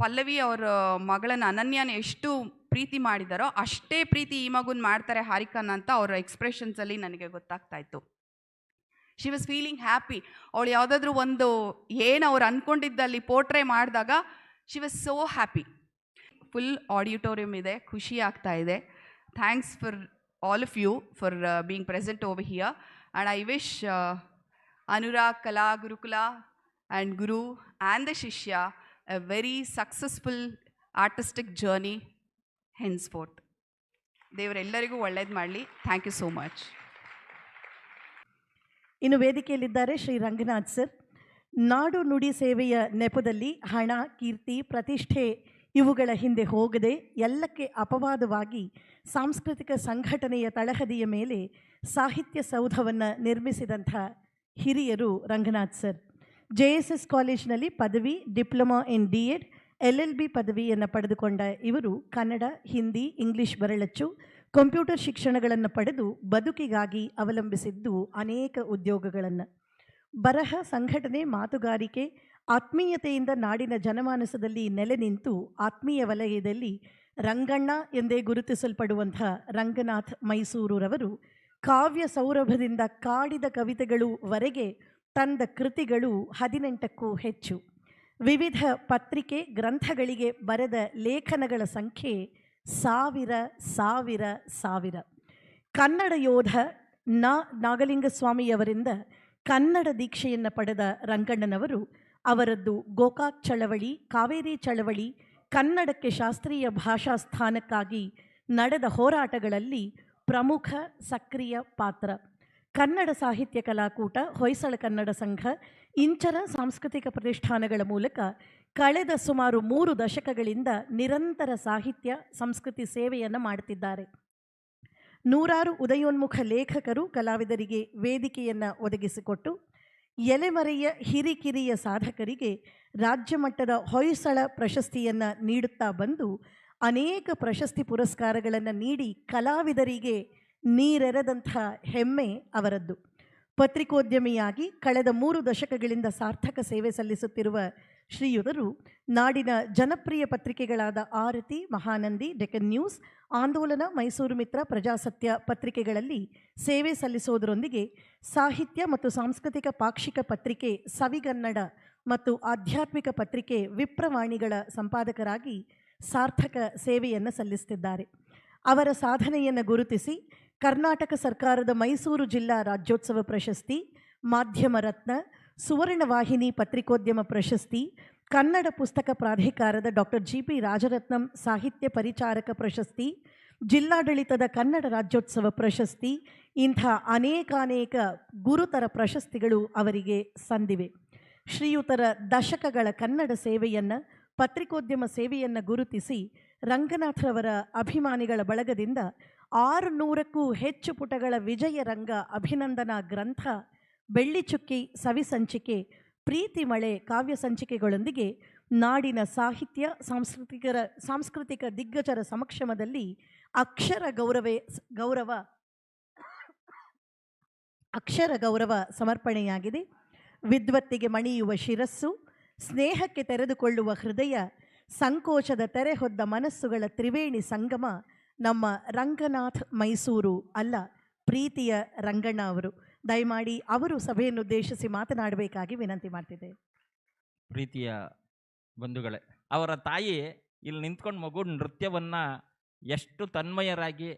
ಪಲ್ಲವಿ ಅವರ ಮಗಳನ್ನ ಅನನ್ಯನ ಎಷ್ಟು ಪ್ರೀತಿ ಮಾಡಿದಾರೋ ಅಷ್ಟೇ ಪ್ರೀತಿ ಈ ಮಗುನ ಮಾಡ್ತಾರೆ ಹಾರಿಕಾನ ಅಂತ ಅವರ ಎಕ್ಸ್ಪ್ರೆಷನ್ಸಲ್ಲಿ ನನಗೆ ಗೊತ್ತಾಗ್ತಾ ಇತ್ತು. She was feeling happy. ಅವಳು ಯಾವುದಾದ್ರೂ ಒಂದು ಏನು ಅವ್ರು ಅಂದ್ಕೊಂಡಿದ್ದಲ್ಲಿ ಪೋರ್ಟ್ರೇ ಮಾಡಿದಾಗ she was so happy. Full auditorium ಇದೆ, ಖುಷಿ ಆಗ್ತಾ ಇದೆ. Thanks for all of you for being present over here, and I wish Anurag Kala Gurukula and Guru and the Shishya a very successful artistic journey henceforth. ದೇವರೆಲ್ಲರಿಗೂ ಒಳ್ಳೇದು ಮಾಡಲಿ. Thank you so much. ಇನ್ನು ವೇದಿಕೆಯಲ್ಲಿದ್ದಾರೆ ಶ್ರೀ ರಂಗನಾಥ್ ಸರ್. ನಾಡು ನುಡಿ ಸೇವೆಯ ನೆಪದಲ್ಲಿ ಹಣ, ಕೀರ್ತಿ, ಪ್ರತಿಷ್ಠೆ ಇವುಗಳ ಹಿಂದೆ ಹೋಗದೆ ಎಲ್ಲಕ್ಕೆ ಅಪವಾದವಾಗಿ ಸಾಂಸ್ಕೃತಿಕ ಸಂಘಟನೆಯ ತಳಹದಿಯ ಮೇಲೆ ಸಾಹಿತ್ಯ ಸೌಧವನ್ನು ನಿರ್ಮಿಸಿದಂಥ ಹಿರಿಯರು ರಂಗನಾಥ್ ಸರ್. JSS ಕಾಲೇಜಿನಲ್ಲಿ ಪದವಿ, ಡಿಪ್ಲೊಮಾ ಇನ್ DEd, LLB ಪದವಿಯನ್ನು ಪಡೆದುಕೊಂಡ ಇವರು ಕನ್ನಡ, ಹಿಂದಿ, ಇಂಗ್ಲಿಷ್ ಬರಳಚ್ಚು, ಕಂಪ್ಯೂಟರ್ ಶಿಕ್ಷಣಗಳನ್ನು ಪಡೆದು ಬದುಕಿಗಾಗಿ ಅವಲಂಬಿಸಿದ್ದು ಅನೇಕ ಉದ್ಯೋಗಗಳನ್ನು. ಬರಹ, ಸಂಘಟನೆ, ಮಾತುಗಾರಿಕೆ, ಆತ್ಮೀಯತೆಯಿಂದ ನಾಡಿನ ಜನಮಾನಸದಲ್ಲಿ ನೆಲೆ ನಿಂತು ಆತ್ಮೀಯ ವಲಯದಲ್ಲಿ ರಂಗಣ್ಣ ಎಂದೇ ಗುರುತಿಸಲ್ಪಡುವಂಥ ರಂಗನಾಥ್ ಮೈಸೂರುರವರು ಕಾವ್ಯ ಸೌರಭದಿಂದ ಕಾಡಿದ ಕವಿತೆಗಳುವರೆಗೆ ತಂದ ಕೃತಿಗಳು 18ಕ್ಕೂ ಹೆಚ್ಚು. ವಿವಿಧ ಪತ್ರಿಕೆ, ಗ್ರಂಥಗಳಿಗೆ ಬರೆದ ಲೇಖನಗಳ ಸಂಖ್ಯೆ ಸಾವಿರ ಸಾವಿರ ಸಾವಿರ. ಕನ್ನಡ ಯೋಧ ನಾಗಲಿಂಗಸ್ವಾಮಿಯವರಿಂದ ಕನ್ನಡ ದೀಕ್ಷೆಯನ್ನು ಪಡೆದ ರಂಗಣ್ಣನವರು ಅವರದ್ದು ಗೋಕಾಕ್ ಚಳವಳಿ, ಕಾವೇರಿ ಚಳವಳಿ, ಕನ್ನಡಕ್ಕೆ ಶಾಸ್ತ್ರೀಯ ಭಾಷಾ ಸ್ಥಾನಕ್ಕಾಗಿ ನಡೆದ ಹೋರಾಟಗಳಲ್ಲಿ ಪ್ರಮುಖ ಸಕ್ರಿಯ ಪಾತ್ರ. ಕನ್ನಡ ಸಾಹಿತ್ಯ ಕಲಾಕೂಟ, ಹೊಯ್ಸಳ ಕನ್ನಡ ಸಂಘ, ಇಂಚರ ಸಾಂಸ್ಕೃತಿಕ ಪ್ರತಿಷ್ಠಾನಗಳ ಮೂಲಕ ಕಳೆದ ಸುಮಾರು 3 ದಶಕಗಳಿಂದ ನಿರಂತರ ಸಾಹಿತ್ಯ ಸಂಸ್ಕೃತಿ ಸೇವೆಯನ್ನು ಮಾಡುತ್ತಿದ್ದಾರೆ. ನೂರಾರು ಉದಯೋನ್ಮುಖ ಲೇಖಕರು, ಕಲಾವಿದರಿಗೆ ವೇದಿಕೆಯನ್ನು ಒದಗಿಸಿಕೊಟ್ಟು ಎಲೆಮರೆಯ ಹಿರಿಕಿರಿಯ ಸಾಧಕರಿಗೆ ರಾಜ್ಯ ಮಟ್ಟದ ಹೊಯ್ಸಳ ಪ್ರಶಸ್ತಿಯನ್ನು ನೀಡುತ್ತಾ ಬಂದು ಅನೇಕ ಪ್ರಶಸ್ತಿ ಪುರಸ್ಕಾರಗಳನ್ನು ನೀಡಿ ಕಲಾವಿದರಿಗೆ ನೀರೆರೆದಂಥ ಹೆಮ್ಮೆ ಅವರದ್ದು. ಪತ್ರಿಕೋದ್ಯಮಿಯಾಗಿ ಕಳೆದ 3 ದಶಕಗಳಿಂದ ಸಾರ್ಥಕ ಸೇವೆ ಸಲ್ಲಿಸುತ್ತಿರುವ ಶ್ರೀಯುತರು ನಾಡಿನ ಜನಪ್ರಿಯ ಪತ್ರಿಕೆಗಳಾದ ಆರತಿ, ಮಹಾನಂದಿ, ಡೆಕ್ಕನ್ ನ್ಯೂಸ್, ಆಂದೋಲನ, ಮೈಸೂರು ಮಿತ್ರ, ಪ್ರಜಾಸತ್ಯ ಪತ್ರಿಕೆಗಳಲ್ಲಿ ಸೇವೆ ಸಲ್ಲಿಸೋದರೊಂದಿಗೆ ಸಾಹಿತ್ಯ ಮತ್ತು ಸಾಂಸ್ಕೃತಿಕ ಪಾಕ್ಷಿಕ ಪತ್ರಿಕೆ ಸವಿಗನ್ನಡ ಮತ್ತು ಆಧ್ಯಾತ್ಮಿಕ ಪತ್ರಿಕೆ ವಿಪ್ರವಾಣಿಗಳ ಸಂಪಾದಕರಾಗಿ ಸಾರ್ಥಕ ಸೇವೆಯನ್ನು ಸಲ್ಲಿಸುತ್ತಿದ್ದಾರೆ. ಅವರ ಸಾಧನೆಯನ್ನು ಗುರುತಿಸಿ ಕರ್ನಾಟಕ ಸರ್ಕಾರದ ಮೈಸೂರು ಜಿಲ್ಲಾ ರಾಜ್ಯೋತ್ಸವ ಪ್ರಶಸ್ತಿ, ಮಾಧ್ಯಮ ರತ್ನ, ಸುವರ್ಣವಾಹಿನಿ ಪತ್ರಿಕೋದ್ಯಮ ಪ್ರಶಸ್ತಿ, ಕನ್ನಡ ಪುಸ್ತಕ ಪ್ರಾಧಿಕಾರದ ಡಾಕ್ಟರ್ GP ರಾಜರತ್ನಂ ಸಾಹಿತ್ಯ ಪರಿಚಾರಕ ಪ್ರಶಸ್ತಿ, ಜಿಲ್ಲಾಡಳಿತದ ಕನ್ನಡ ರಾಜ್ಯೋತ್ಸವ ಪ್ರಶಸ್ತಿ, ಇಂಥ ಅನೇಕಾನೇಕ ಗುರುತರ ಪ್ರಶಸ್ತಿಗಳು ಅವರಿಗೆ ಸಂದಿವೆ. ಶ್ರೀಯುತರ ದಶಕಗಳ ಕನ್ನಡ ಸೇವೆಯನ್ನು, ಪತ್ರಿಕೋದ್ಯಮ ಸೇವೆಯನ್ನು ಗುರುತಿಸಿ ರಂಗನಾಥರವರ ಅಭಿಮಾನಿಗಳ ಬಳಗದಿಂದ 600ಕ್ಕೂ ಹೆಚ್ಚು ಪುಟಗಳ ವಿಜಯರಂಗ ಅಭಿನಂದನಾ ಗ್ರಂಥ, ಬೆಳ್ಳಿಚುಕ್ಕಿ ಸವಿಸಂಚಿಕೆ, ಪ್ರೀತಿ ಮಳೆ ಕಾವ್ಯ ಸಂಚಿಕೆಗಳೊಂದಿಗೆ ನಾಡಿನ ಸಾಹಿತ್ಯ ಸಾಂಸ್ಕೃತಿಕ ದಿಗ್ಗಜರ ಸಮಕ್ಷಮದಲ್ಲಿ ಅಕ್ಷರ ಗೌರವ ಸಮರ್ಪಣೆಯಾಗಿದೆ. ವಿದ್ವತ್ತಿಗೆ ಮಣಿಯುವ ಶಿರಸ್ಸು, ಸ್ನೇಹಕ್ಕೆ ತೆರೆದುಕೊಳ್ಳುವ ಹೃದಯ, ಸಂಕೋಚದ ತೆರೆ ಹೊದ್ದ ಮನಸ್ಸುಗಳ ತ್ರಿವೇಣಿ ಸಂಗಮ ನಮ್ಮ ರಂಗನಾಥ್ ಮೈಸೂರು ಅಲ್ಲ, ಪ್ರೀತಿಯ ರಂಗಣ್ಣ ಅವರು. ದಯಮಾಡಿ ಅವರು ಸಭೆಯನ್ನು ಉದ್ದೇಶಿಸಿ ಮಾತನಾಡಬೇಕಾಗಿ ವಿನಂತಿ ಮಾಡ್ತಿದ್ದೆ. ಪ್ರೀತಿಯ ಬಂಧುಗಳೇ, ಅವರ ತಾಯಿ ಇಲ್ಲಿ ನಿಂತ್ಕೊಂಡು ಮಗು ನೃತ್ಯವನ್ನು ಎಷ್ಟು ತನ್ಮಯರಾಗಿ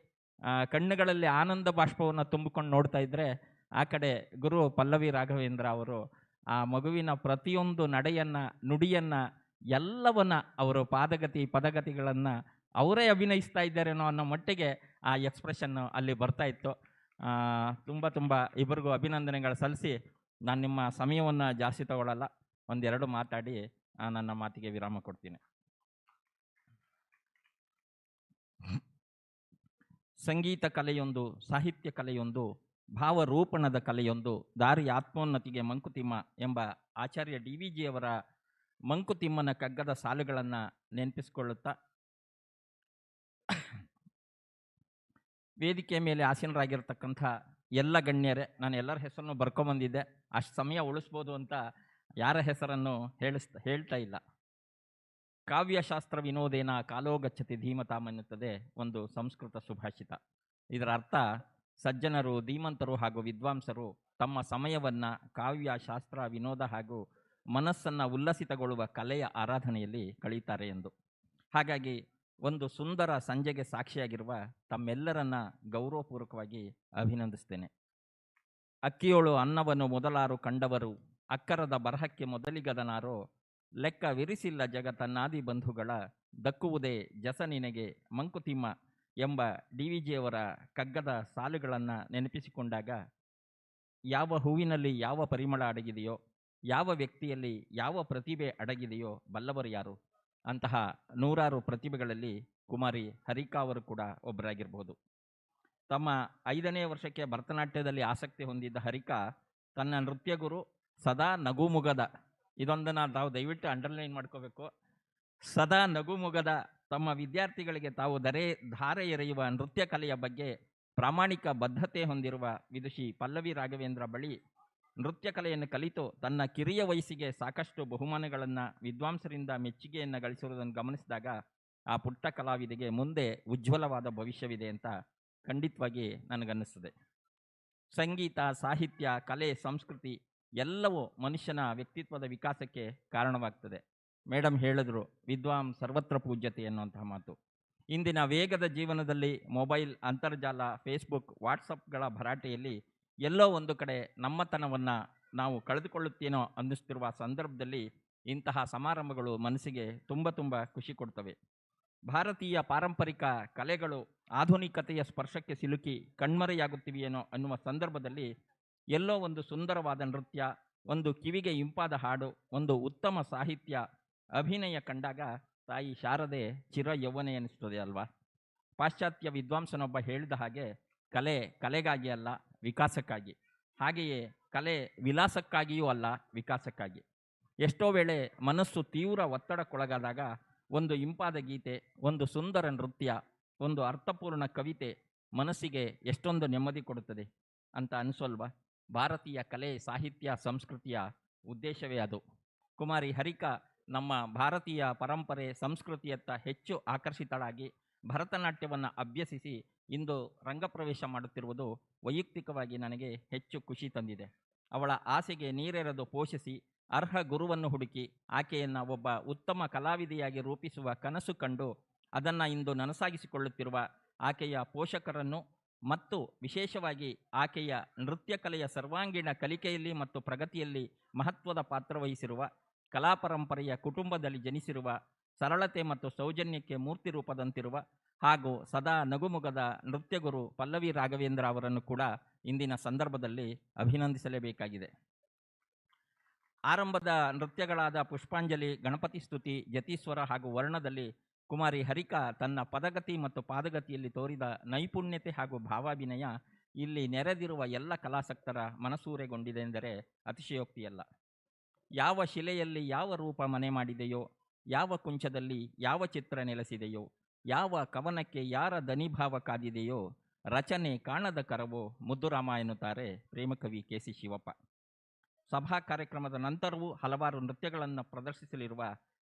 ಕಣ್ಣುಗಳಲ್ಲಿ ಆನಂದ ಬಾಷ್ಪವನ್ನು ತುಂಬಿಕೊಂಡು ನೋಡ್ತಾ ಇದ್ದರೆ, ಆ ಕಡೆ ಗುರು ಪಲ್ಲವಿ ರಾಘವೇಂದ್ರ ಅವರು ಆ ಮಗುವಿನ ಪ್ರತಿಯೊಂದು ನಡೆಯನ್ನು, ನುಡಿಯನ್ನು, ಎಲ್ಲವನ್ನ ಅವರು ಪದಗತಿಗಳನ್ನು ಅವರೇ ಅಭಿನಯಿಸ್ತಾ ಇದ್ದಾರೇನೋ ಅನ್ನೋ ಮಟ್ಟಿಗೆ ಆ ಎಕ್ಸ್ಪ್ರೆಷನ್ನು ಅಲ್ಲಿ ಬರ್ತಾ ಇತ್ತು. ತುಂಬ ಇಬ್ಬರಿಗೂ ಅಭಿನಂದನೆಗಳು ಸಲ್ಲಿಸಿ ನಾನು ನಿಮ್ಮ ಸಮಯವನ್ನು ಜಾಸ್ತಿ ತಗೊಳ್ಳಲ್ಲ, ಒಂದೆರಡು ಮಾತಾಡಿ ನನ್ನ ಮಾತಿಗೆ ವಿರಾಮ ಕೊಡ್ತೀನಿ. ಸಂಗೀತ ಕಲೆಯೊಂದು, ಸಾಹಿತ್ಯ ಕಲೆಯೊಂದು, ಭಾವರೂಪಣದ ಕಲೆಯೊಂದು, ದಾರಿ ಆತ್ಮೋನ್ನತಿಗೆ ಮಂಕುತಿಮ್ಮ ಎಂಬ ಆಚಾರ್ಯ DVG ಅವರ ಮಂಕುತಿಮ್ಮನ ಕಗ್ಗದ ಸಾಲುಗಳನ್ನು ನೆನಪಿಸಿಕೊಳ್ಳುತ್ತಾ ವೇದಿಕೆ ಮೇಲೆ ಆಸೀನರಾಗಿರ್ತಕ್ಕಂಥ ಎಲ್ಲ ಗಣ್ಯರೇ, ನಾನು ಎಲ್ಲರ ಹೆಸರನ್ನು ಬರ್ಕೊಂಬಂದಿದ್ದೆ, ಅಷ್ಟು ಸಮಯ ಉಳಿಸ್ಬೋದು ಅಂತ ಯಾರ ಹೆಸರನ್ನು ಹೇಳ್ತಾ ಇಲ್ಲ. ಕಾವ್ಯಶಾಸ್ತ್ರ ವಿನೋದೇನ ಕಾಲೋ ಗಚ್ಚತಿ ಧೀಮತಾಮ್ ಎನ್ನುತ್ತದೆ ಒಂದು ಸಂಸ್ಕೃತ ಸುಭಾಷಿತ. ಇದರ ಅರ್ಥ, ಸಜ್ಜನರು, ಧೀಮಂತರು ಹಾಗೂ ವಿದ್ವಾಂಸರು ತಮ್ಮ ಸಮಯವನ್ನು ಕಾವ್ಯಶಾಸ್ತ್ರ, ವಿನೋದ ಹಾಗೂ ಮನಸ್ಸನ್ನು ಉಲ್ಲಸಿತಗೊಳ್ಳುವ ಕಲೆಯ ಆರಾಧನೆಯಲ್ಲಿ ಕಳೀತಾರೆ ಎಂದು. ಹಾಗಾಗಿ ಒಂದು ಸುಂದರ ಸಂಜೆಗೆ ಸಾಕ್ಷಿಯಾಗಿರುವ ತಮ್ಮೆಲ್ಲರನ್ನ ಗೌರವಪೂರ್ವಕವಾಗಿ ಅಭಿನಂದಿಸ್ತೇನೆ. ಅಕ್ಕಿಯೋಳು ಅನ್ನವನ್ನು ಮೊದಲಾರು ಕಂಡವರು, ಅಕ್ಕರದ ಬರಹಕ್ಕೆ ಮೊದಲಿಗದನಾರೋ, ಲೆಕ್ಕ ವಿರಿಸಿಲ್ಲ ಜಗತ್ತನ್ನಾದಿ ಬಂಧುಗಳ, ದಕ್ಕುವುದೇ ಜಸ ನಿನಗೆ ಮಂಕುತಿಮ್ಮ ಎಂಬ DVG ಅವರ ಕಗ್ಗದ ಸಾಲುಗಳನ್ನು ನೆನಪಿಸಿಕೊಂಡಾಗ ಯಾವ ಹೂವಿನಲ್ಲಿ ಯಾವ ಪರಿಮಳ ಅಡಗಿದೆಯೋ, ಯಾವ ವ್ಯಕ್ತಿಯಲ್ಲಿ ಯಾವ ಪ್ರತಿಭೆ ಅಡಗಿದೆಯೋ ಬಲ್ಲವರು ಯಾರು? ಅಂತಹ ನೂರಾರು ಪ್ರತಿಭೆಗಳಲ್ಲಿ ಕುಮಾರಿ ಹರಿಕಾ ಅವರು ಕೂಡ ಒಬ್ಬರಾಗಿರ್ಬೋದು. ತಮ್ಮ 5ನೇ ವರ್ಷಕ್ಕೆ ಭರತನಾಟ್ಯದಲ್ಲಿ ಆಸಕ್ತಿ ಹೊಂದಿದ್ದ ಹರಿಕಾ ತನ್ನ ನೃತ್ಯ ಗುರು ಸದಾ ನಗುಮುಗದ, ಇದೊಂದನ್ನು ತಾವು ದಯವಿಟ್ಟು ಅಂಡರ್ಲೈನ್ ಮಾಡ್ಕೋಬೇಕು. ಸದಾ ನಗುಮುಗದ ತಮ್ಮ ವಿದ್ಯಾರ್ಥಿಗಳಿಗೆ ತಾವು ಧಾರೆ ಎರೆಯುವ ನೃತ್ಯ ಕಲೆಯ ಬಗ್ಗೆ ಪ್ರಾಮಾಣಿಕ ಬದ್ಧತೆ ಹೊಂದಿರುವ ವಿದುಷಿ ಪಲ್ಲವಿ ರಾಘವೇಂದ್ರ ಬಳಿ ನೃತ್ಯ ಕಲೆಯನ್ನು ಕಲಿತು ತನ್ನ ಕಿರಿಯ ವಯಸ್ಸಿಗೆ ಸಾಕಷ್ಟು ಬಹುಮಾನಗಳನ್ನು, ವಿದ್ವಾಂಸರಿಂದ ಮೆಚ್ಚುಗೆಯನ್ನು ಗಳಿಸಿರುವುದನ್ನು ಗಮನಿಸಿದಾಗ ಆ ಪುಟ್ಟ ಕಲಾವಿದೆಗೆ ಮುಂದೆ ಉಜ್ವಲವಾದ ಭವಿಷ್ಯವಿದೆ ಅಂತ ಖಂಡಿತವಾಗಿ ನನಗನ್ನಿಸ್ತದೆ. ಸಂಗೀತ, ಸಾಹಿತ್ಯ, ಕಲೆ, ಸಂಸ್ಕೃತಿ ಎಲ್ಲವೂ ಮನುಷ್ಯನ ವ್ಯಕ್ತಿತ್ವದ ವಿಕಾಸಕ್ಕೆ ಕಾರಣವಾಗ್ತದೆ. ಮೇಡಮ್ ಹೇಳಿದ್ರು, ವಿದ್ವಾಂ ಸರ್ವತ್ರ ಪೂಜ್ಯತೆ ಎನ್ನುವಂತಹ ಮಾತು. ಇಂದಿನ ವೇಗದ ಜೀವನದಲ್ಲಿ ಮೊಬೈಲ್, ಅಂತರ್ಜಾಲ, ಫೇಸ್ಬುಕ್, ವಾಟ್ಸಪ್ಗಳ ಭರಾಟೆಯಲ್ಲಿ ಎಲ್ಲೋ ಒಂದು ಕಡೆ ನಮ್ಮತನವನ್ನು ನಾವು ಕಳೆದುಕೊಳ್ಳುತ್ತೇನೋ ಅನ್ನಿಸ್ತಿರುವ ಸಂದರ್ಭದಲ್ಲಿ ಇಂತಹ ಸಮಾರಂಭಗಳು ಮನಸ್ಸಿಗೆ ತುಂಬ ಖುಷಿ ಕೊಡ್ತವೆ. ಭಾರತೀಯ ಪಾರಂಪರಿಕ ಕಲೆಗಳು ಆಧುನಿಕತೆಯ ಸ್ಪರ್ಶಕ್ಕೆ ಸಿಲುಕಿ ಕಣ್ಮರೆಯಾಗುತ್ತಿವೆಯೇನೋ ಅನ್ನುವ ಸಂದರ್ಭದಲ್ಲಿ ಎಲ್ಲೋ ಒಂದು ಸುಂದರವಾದ ನೃತ್ಯ, ಒಂದು ಕಿವಿಗೆ ಇಂಪಾದ ಹಾಡು, ಒಂದು ಉತ್ತಮ ಸಾಹಿತ್ಯ, ಅಭಿನಯ ಕಂಡಾಗ ತಾಯಿ ಶಾರದೆ ಚಿರ ಯೌವನೆ ಎನಿಸ್ತದೆ ಅಲ್ವಾ? ಪಾಶ್ಚಾತ್ಯ ವಿದ್ವಾಂಸನೊಬ್ಬ ಹೇಳಿದ ಹಾಗೆ, ಕಲೆ ಕಲೆಗಾಗಿ ಅಲ್ಲ, ವಿಕಾಸಕ್ಕಾಗಿ. ಹಾಗೆಯೇ ಕಲೆ ವಿಲಾಸಕ್ಕಾಗಿಯೂ ಅಲ್ಲ, ವಿಕಾಸಕ್ಕಾಗಿ. ಎಷ್ಟೋ ವೇಳೆ ಮನಸ್ಸು ತೀವ್ರ ಒತ್ತಡಕ್ಕೊಳಗಾದಾಗ ಒಂದು ಇಂಪಾದ ಗೀತೆ, ಒಂದು ಸುಂದರ ನೃತ್ಯ, ಒಂದು ಅರ್ಥಪೂರ್ಣ ಕವಿತೆ ಮನಸ್ಸಿಗೆ ಎಷ್ಟೊಂದು ನೆಮ್ಮದಿ ಕೊಡುತ್ತದೆ ಅಂತ ಅನಿಸೋಲ್ವಾ? ಭಾರತೀಯ ಕಲೆ, ಸಾಹಿತ್ಯ, ಸಂಸ್ಕೃತಿಯ ಉದ್ದೇಶವೇ ಅದು. ಕುಮಾರಿ ಹರಿಕಾ ನಮ್ಮ ಭಾರತೀಯ ಪರಂಪರೆ, ಸಂಸ್ಕೃತಿಯತ್ತ ಹೆಚ್ಚು ಆಕರ್ಷಿತಳಾಗಿ ಭರತನಾಟ್ಯವನ್ನು ಅಭ್ಯಸಿಸಿ ಇಂದು ರಂಗಪ್ರವೇಶ ಮಾಡುತ್ತಿರುವುದು ವೈಯಕ್ತಿಕವಾಗಿ ನನಗೆ ಹೆಚ್ಚು ಖುಷಿ ತಂದಿದೆ. ಅವಳ ಆಸೆಗೆ ನೀರೆರೆದು ಪೋಷಿಸಿ ಅರ್ಹ ಗುರುವನ್ನು ಹುಡುಕಿ ಆಕೆಯನ್ನು ಒಬ್ಬ ಉತ್ತಮ ಕಲಾವಿದೆಯಾಗಿ ರೂಪಿಸುವ ಕನಸು ಕಂಡು ಅದನ್ನು ಇಂದು ನನಸಾಗಿಸಿಕೊಳ್ಳುತ್ತಿರುವ ಆಕೆಯ ಪೋಷಕರನ್ನು ಮತ್ತು ವಿಶೇಷವಾಗಿ ಆಕೆಯ ನೃತ್ಯ ಕಲೆಯ ಸರ್ವಾಂಗೀಣ ಕಲಿಕೆಯಲ್ಲಿ ಮತ್ತು ಪ್ರಗತಿಯಲ್ಲಿ ಮಹತ್ವದ ಪಾತ್ರ ವಹಿಸಿರುವ ಕಲಾ ಪರಂಪರೆಯ ಕುಟುಂಬದಲ್ಲಿ ಜನಿಸಿರುವ ಸರಳತೆ ಮತ್ತು ಸೌಜನ್ಯಕ್ಕೆ ಮೂರ್ತಿ ರೂಪದಂತಿರುವ ಹಾಗೂ ಸದಾ ನಗುಮುಗದ ನೃತ್ಯಗುರು ಪಲ್ಲವಿ ರಾಘವೇಂದ್ರ ಅವರನ್ನು ಕೂಡ ಇಂದಿನ ಸಂದರ್ಭದಲ್ಲಿ ಅಭಿನಂದಿಸಲೇಬೇಕಾಗಿದೆ. ಆರಂಭದ ನೃತ್ಯಗಳಾದ ಪುಷ್ಪಾಂಜಲಿ, ಗಣಪತಿ ಸ್ತುತಿ, ಜತೀಸ್ವರ ಹಾಗೂ ವರ್ಣದಲ್ಲಿ ಕುಮಾರಿ ಹರಿಕಾ ತನ್ನ ಪದಗತಿ ಮತ್ತು ಪಾದಗತಿಯಲ್ಲಿ ತೋರಿದ ನೈಪುಣ್ಯತೆ ಹಾಗೂ ಭಾವಾಭಿನಯ ಇಲ್ಲಿ ನೆರೆದಿರುವ ಎಲ್ಲ ಕಲಾಸಕ್ತರ ಮನಸೂರೆಗೊಂಡಿದೆ ಎಂದರೆ ಅತಿಶಯೋಕ್ತಿಯಲ್ಲ. ಯಾವ ಶಿಲೆಯಲ್ಲಿ ಯಾವ ರೂಪ ಮನೆ ಮಾಡಿದೆಯೋ, ಯಾವ ಕುಂಚದಲ್ಲಿ ಯಾವ ಚಿತ್ರ ನೆಲೆಸಿದೆಯೋ, ಯಾವ ಕವನಕ್ಕೆ ಯಾರ ದನಿಭಾವ ಕಾದಿದೆಯೋ, ರಚನೆ ಕಾಣದ ಕರವೋ ಮುದ್ದುರಾಮ ಎನ್ನುತ್ತಾರೆ ಪ್ರೇಮಕವಿ ಕೆ.ಸಿ. ಶಿವಪ್ಪ. ಸಭಾ ಕಾರ್ಯಕ್ರಮದ ನಂತರವೂ ಹಲವಾರು ನೃತ್ಯಗಳನ್ನು ಪ್ರದರ್ಶಿಸಲಿರುವ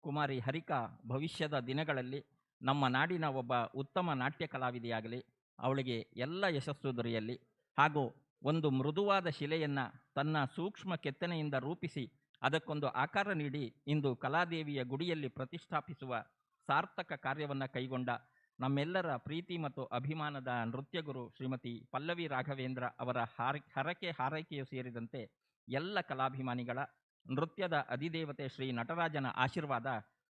ಕುಮಾರಿ ಹರಿಕಾ ಭವಿಷ್ಯದ ದಿನಗಳಲ್ಲಿ ನಮ್ಮ ನಾಡಿನ ಒಬ್ಬ ಉತ್ತಮ ನಾಟ್ಯ ಕಲಾವಿದೆಯಾಗಲಿ, ಅವಳಿಗೆ ಎಲ್ಲ ಯಶಸ್ಸು ದೊರೆಯಲಿ ಹಾಗೂ ಒಂದು ಮೃದುವಾದ ಶಿಲೆಯನ್ನು ತನ್ನ ಸೂಕ್ಷ್ಮ ಕೆತ್ತನೆಯಿಂದ ರೂಪಿಸಿ ಅದಕ್ಕೊಂದು ಆಕಾರ ನೀಡಿ ಇಂದು ಕಲಾದೇವಿಯ ಗುಡಿಯಲ್ಲಿ ಪ್ರತಿಷ್ಠಾಪಿಸುವ ಸಾರ್ಥಕ ಕಾರ್ಯವನ್ನು ಕೈಗೊಂಡ ನಮ್ಮೆಲ್ಲರ ಪ್ರೀತಿ ಮತ್ತು ಅಭಿಮಾನದ ನೃತ್ಯಗುರು ಶ್ರೀಮತಿ ಪಲ್ಲವಿ ರಾಘವೇಂದ್ರ ಅವರ ಹರಕೆ ಹಾರೈಕೆಯು ಸೇರಿದಂತೆ ಎಲ್ಲ ಕಲಾಭಿಮಾನಿಗಳ, ನೃತ್ಯದ ಅಧಿದೇವತೆ ಶ್ರೀ ನಟರಾಜನ ಆಶೀರ್ವಾದ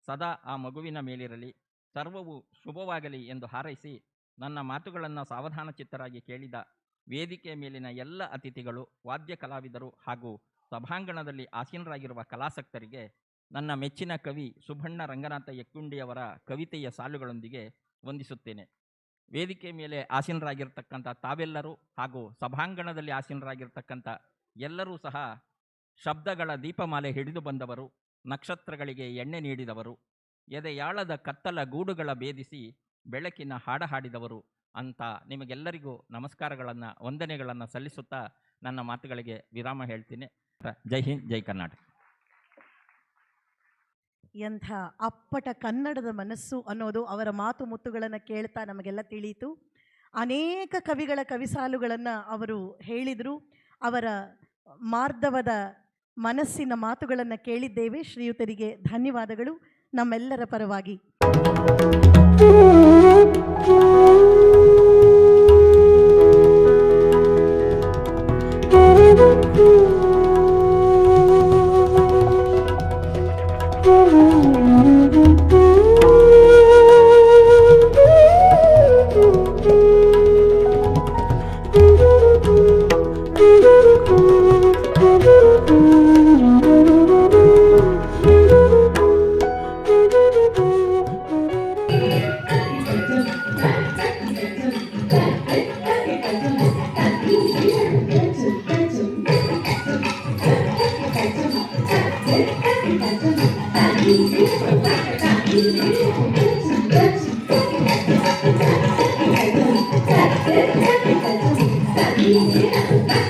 ಸದಾ ಆ ಮಗುವಿನ ಮೇಲಿರಲಿ, ಸರ್ವವು ಶುಭವಾಗಲಿ ಎಂದು ಹಾರೈಸಿ ನನ್ನ ಮಾತುಗಳನ್ನು ಸಾವಧಾನ ಚಿತ್ತರಾಗಿ ಕೇಳಿದ ವೇದಿಕೆಯ ಮೇಲಿನ ಎಲ್ಲ ಅತಿಥಿಗಳು, ವಾದ್ಯ ಕಲಾವಿದರು ಹಾಗೂ ಸಭಾಂಗಣದಲ್ಲಿ ಆಸೀನರಾಗಿರುವ ಕಲಾಸಕ್ತರಿಗೆ ನನ್ನ ಮೆಚ್ಚಿನ ಕವಿ ಸುಬ್ಬಣ್ಣ ರಂಗನಾಥ ಯಕ್ಕುಂಡಿಯವರ ಕವಿತೆಯ ಸಾಲುಗಳೊಂದಿಗೆ ವಂದಿಸುತ್ತೇನೆ. ವೇದಿಕೆ ಮೇಲೆ ಆಸೀನರಾಗಿರ್ತಕ್ಕಂಥ ತಾವೆಲ್ಲರೂ ಹಾಗೂ ಸಭಾಂಗಣದಲ್ಲಿ ಆಸೀನರಾಗಿರ್ತಕ್ಕಂಥ ಎಲ್ಲರೂ ಸಹ ಶಬ್ದಗಳ ದೀಪಮಾಲೆ ಹಿಡಿದು ಬಂದವರು, ನಕ್ಷತ್ರಗಳಿಗೆ ಎಣ್ಣೆ ನೀಡಿದವರು, ಎದೆಯಾಳದ ಕತ್ತಲ ಗೂಡುಗಳ ಭೇದಿಸಿ ಬೆಳಕಿನ ಹಾಡ ಹಾಡಿದವರು ಅಂತ ನಿಮಗೆಲ್ಲರಿಗೂ ನಮಸ್ಕಾರಗಳನ್ನು, ವಂದನೆಗಳನ್ನು ಸಲ್ಲಿಸುತ್ತಾ ನನ್ನ ಮಾತುಗಳಿಗೆ ವಿರಾಮ ಹೇಳ್ತೀನಿ. ಜೈ ಹಿಂದ್, ಜೈ ಕರ್ನಾಟಕ. ಎಂಥ ಅಪ್ಪಟ ಕನ್ನಡದ ಮನಸ್ಸು ಅನ್ನೋದು ಅವರ ಮಾತು ಮುತ್ತುಗಳನ್ನು ಕೇಳ್ತಾ ನಮಗೆಲ್ಲ ತಿಳಿಯಿತು. ಅನೇಕ ಕವಿಗಳ ಕವಿಸಾಲುಗಳನ್ನು ಅವರು ಹೇಳಿದರು. ಅವರ ಮಾರ್ಧವದ ಮನಸ್ಸಿನ ಮಾತುಗಳನ್ನು ಕೇಳಿದ್ದೇವೆ. ಶ್ರೀಯುತರಿಗೆ ಧನ್ಯವಾದಗಳು ನಮ್ಮೆಲ್ಲರ ಪರವಾಗಿ. Apa